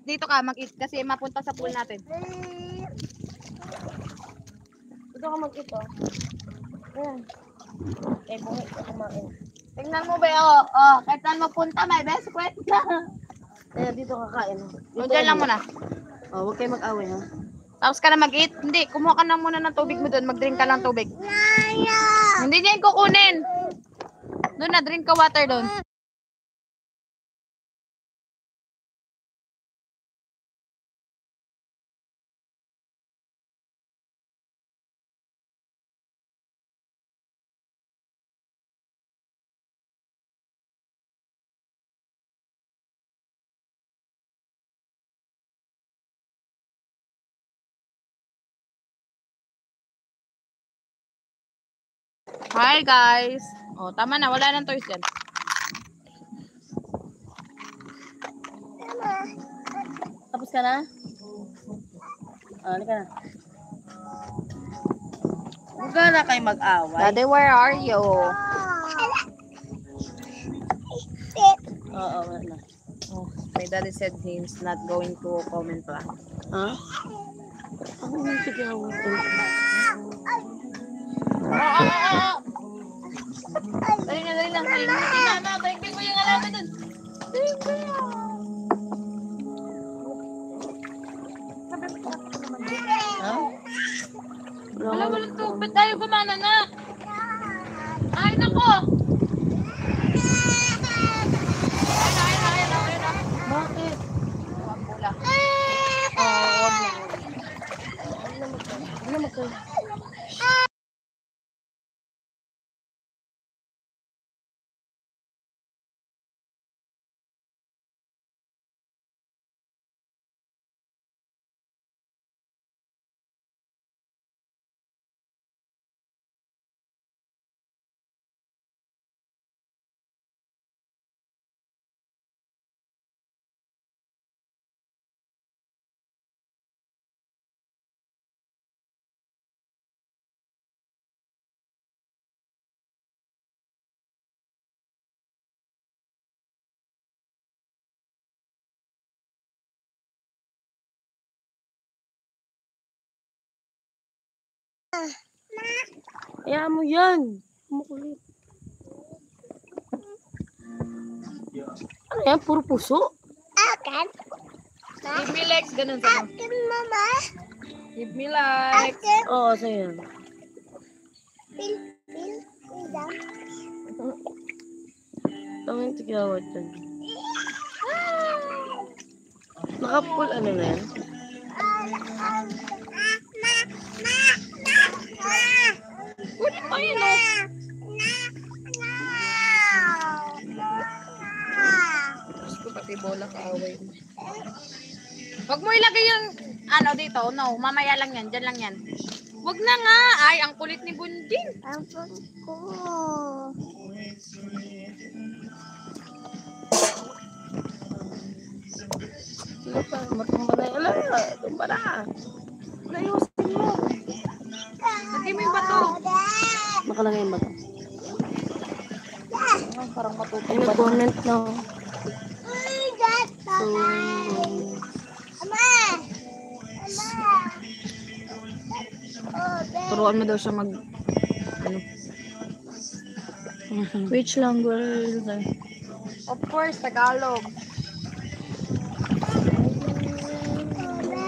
dito ka mag-eat kasi mapunta sa pool natin. Dito ka mag-eat, oh. Ayan. Bumi ka kumain. Tingnan mo ba, oh, kahit saan mapunta, may best friend ka. Ayan, dito kakain. O, dyan lang muna. Oh, huwag kayo mag-away, ha? Tapos ka na mag-eat? Hindi, kumuha ka na muna ng tubig mo doon. Mag-drink ka ng tubig. Hindi niya yung kukunin. Doon na, drink ka water doon. Hi guys. Oh, tama na, wala nang toys yan. Tapos ka na? Ano ka na? Huwag ka na kayo mag-away. Daddy, where are you? Oo, wala na. Oh, my daddy said he's not going to comment pa. Ha? Ako yung sigawin ko. Dali na, dali na. Tayo mo yung alaman dun. Ha? Wala, walang tubig. Tayo gumana na. Ay, nako. Ayun na. Bakit? Ang pula. Huwag na magkayo. Kaya mo yan. Kumukulit. Ano yan? Puro puso? Akan. Give me likes, ganun sa mo. Akan, mama. Give me likes. Akan. Oo, sa'yo yan. Pil. Idang. Tawang yung tigawad dyan. Nakapul ano na yan? Ayun o. Gusto pati bola kaaway mo. Huwag mo ilagay yung ano dito. No, mamaya lang yan. Diyan lang yan. Huwag na nga. Ay, ang kulit ni Bunjing. Ampun ko. Sige pa, matumba na yan. Ala, tumba na. Layusin mo. Lagay mo yung bato. Nakalagay ba ito? Oh, parang Ay, matutumba. nag-comment na. So, Turuan mo daw siya mag... Ano? which language? Of course, Tagalog.